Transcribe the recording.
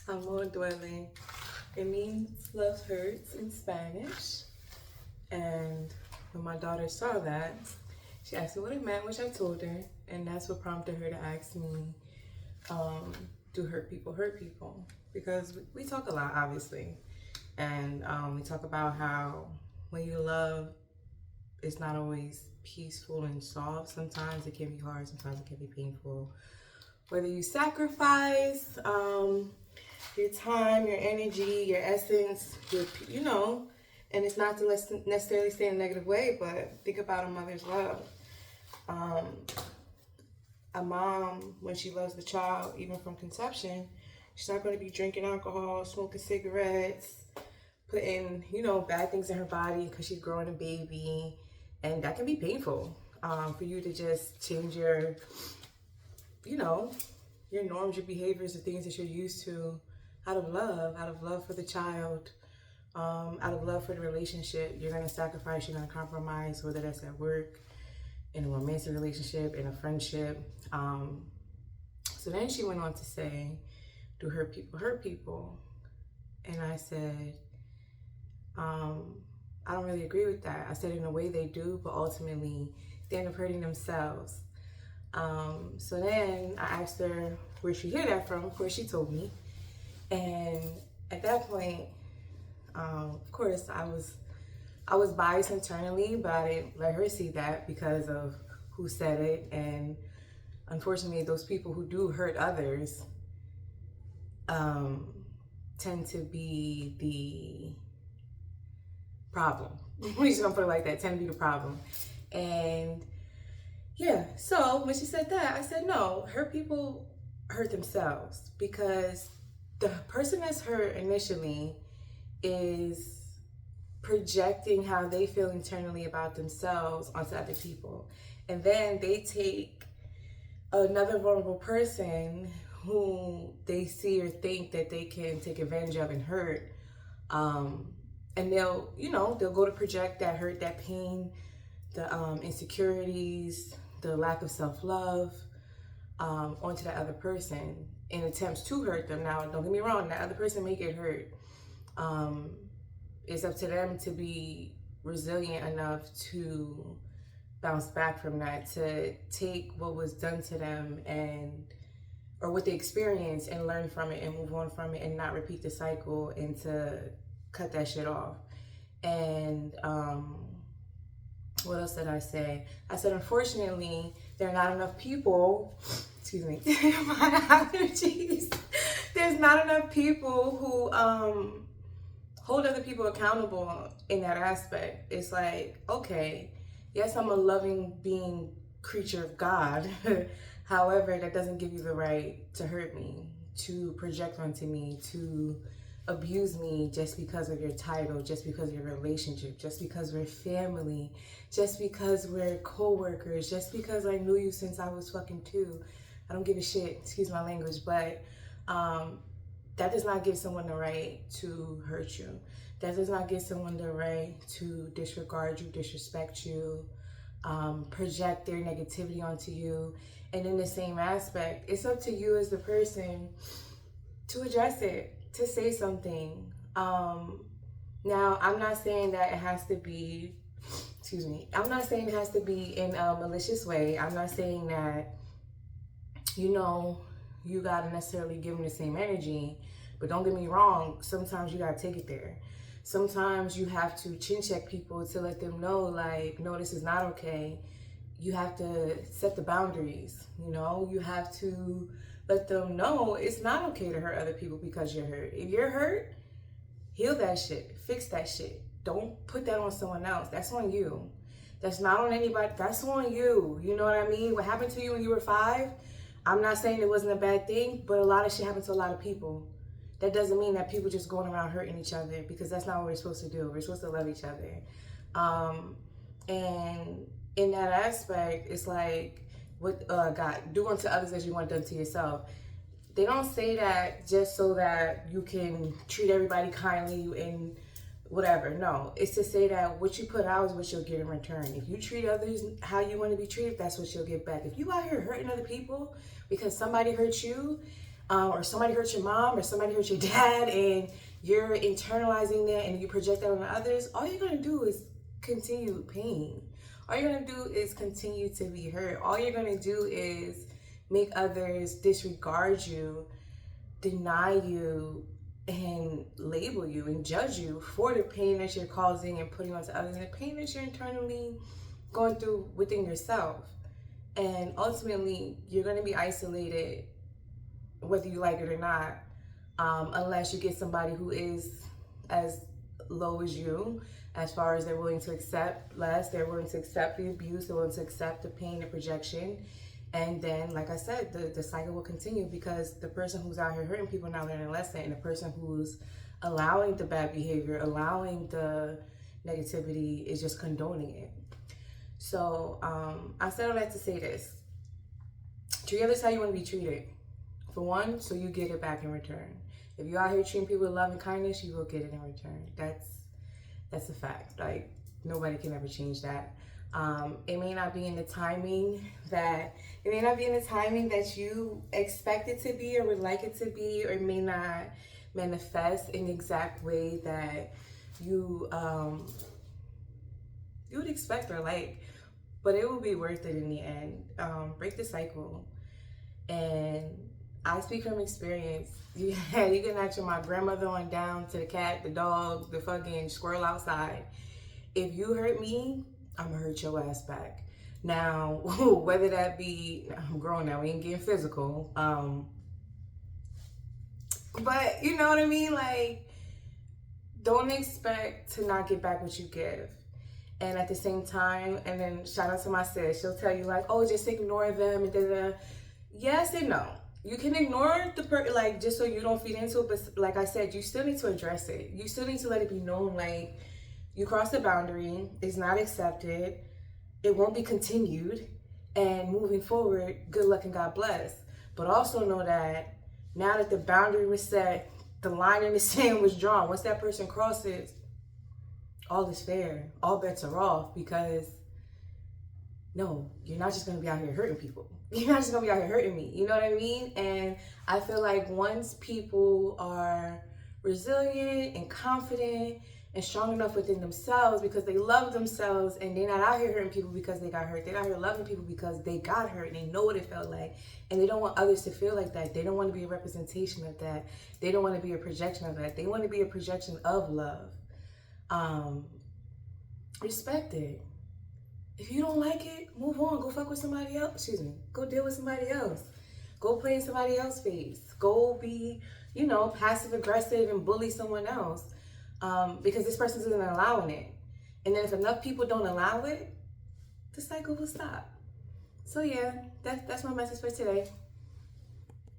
Amor duele. It means love hurts in Spanish. And when my daughter saw that, she asked me what it meant, which I told her. And that's what prompted her to ask me, do hurt people hurt people? Because we talk a lot, obviously. And we talk about how when you love, it's not always peaceful and soft. Sometimes it can be hard, sometimes it can be painful. Whether you sacrifice your time, your energy, your essence, and it's not to necessarily say in a negative way, but think about a mother's love. A mom, when she loves the child, even from conception, she's not going to be drinking alcohol, smoking cigarettes, putting, bad things in her body because she's growing a baby. And that can be painful for you to just change your norms, your behaviors, the things that you're used to out of love for the child, out of love for the relationship. You're going to sacrifice, you're going to compromise, whether that's at work, in a romantic relationship, in a friendship. So then she went on to say, do hurt people hurt people? And I said, I don't really agree with that. I said in a way they do, but ultimately they end up hurting themselves. So then I asked her where she heard that from. Of course, she told me. And at that point, of course, I was biased internally, but I didn't let her see that because of who said it. And unfortunately, those people who do hurt others tend to be the problem. We're just gonna put it like that, tend to be the problem. And yeah, so when she said that, I said, no, hurt people hurt themselves, because the person that's hurt initially is projecting how they feel internally about themselves onto other people. And then they take another vulnerable person who they see or think that they can take advantage of and hurt. And they'll go to project that hurt, that pain, the insecurities, the lack of self-love onto that other person in attempts to hurt them. Now, don't get me wrong, that other person may get hurt. It's up to them to be resilient enough to bounce back from that, to take what was done to them or what they experienced and learn from it and move on from it and not repeat the cycle, and to cut that shit off. And what else did I say? I said, unfortunately, there are not enough people, excuse me, my allergies. There's not enough people who hold other people accountable in that aspect. It's like, okay, yes, I'm a loving being, creature of God. However, that doesn't give you the right to hurt me, to project onto me, to abuse me just because of your title, just because of your relationship, just because we're family, just because we're co-workers, just because I knew you since I was fucking 2. I don't give a shit, excuse my language, but that does not give someone the right to hurt you. That does not give someone the right to disregard you, disrespect you, project their negativity onto you. And in the same aspect, it's up to you as the person to address it, to say something. Now, I'm not saying that it has to be, I'm not saying it has to be in a malicious way. I'm not saying that, you gotta necessarily give them the same energy. But don't get me wrong, sometimes you gotta take it there. Sometimes you have to chin check people to let them know, like, no, this is not okay. You have to set the boundaries, you have to let them know it's not okay to hurt other people because you're hurt. If you're hurt, heal that shit, fix that shit. Don't put that on someone else. That's on you. That's not on anybody. That's on you. You know what I mean? What happened to you when you were 5, I'm not saying it wasn't a bad thing, but a lot of shit happened to a lot of people. That doesn't mean that people just going around hurting each other, because that's not what we're supposed to do. We're supposed to love each other. And in that aspect, it's like, what God, do unto others as you want done to yourself. They don't say that just so that you can treat everybody kindly and whatever. No, it's to say that what you put out is what you'll get in return. If you treat others how you want to be treated, that's what you'll get back. If you out here hurting other people because somebody hurt you, or somebody hurt your mom or somebody hurt your dad, and you're internalizing that and you project that on others, all you're gonna do is continue pain. All you're gonna do is continue to be hurt. All you're gonna do is make others disregard you, deny you, and label you and judge you for the pain that you're causing and putting onto others, and the pain that you're internally going through within yourself. And ultimately, you're going to be isolated, whether you like it or not, unless you get somebody who is as low as you, as far as they're willing to accept less, they're willing to accept the abuse, they're willing to accept the pain and projection. And then, like I said, the cycle will continue, because the person who's out here hurting people now learning a lesson, and the person who's allowing the bad behavior, allowing the negativity, is just condoning it. So I said all that to say this. Treat others how you want to be treated. For one, so you get it back in return. If you're out here treating people with love and kindness, you will get it in return. That's a fact. Like, nobody can ever change that. It may not be in the timing that you expect it to be or would like it to be, or it may not manifest in the exact way that you would expect or like, but it will be worth it in the end. Break the cycle. And I speak from experience. You can ask my grandmother on down to the cat, the dog, the fucking squirrel outside. If you hurt me, I'm gonna hurt your ass back. Now, whether that be, I'm grown now, we ain't getting physical. But you know what I mean? Like, don't expect to not get back what you give. And at the same time, and then shout out to my sis, she'll tell you like, oh, just ignore them and da-da. Yes and no. You can ignore the person, like, just so you don't feed into it, but like I said, you still need to address it. You still need to let it be known, like, you crossed the boundary, it's not accepted, it won't be continued, and moving forward, good luck and God bless. But also know that now that the boundary was set, the line in the sand was drawn. Once that person crosses, all is fair. All bets are off, because no, you're not just gonna be out here hurting people. You're not just gonna be out here hurting me. You know what I mean? And I feel like once people are resilient and confident and strong enough within themselves, because they love themselves, and they're not out here hurting people because they got hurt. They're out here loving people because they got hurt and they know what it felt like. And they don't want others to feel like that. They don't want to be a representation of that. They don't want to be a projection of that. They want to be a projection of love. Respect it. If you don't like it, move on. Go fuck with somebody else. Go deal with somebody else. Go play in somebody else's face. Go be, passive aggressive and bully someone else. Because this person isn't allowing it. And then if enough people don't allow it, the cycle will stop. So yeah, that's my message for today.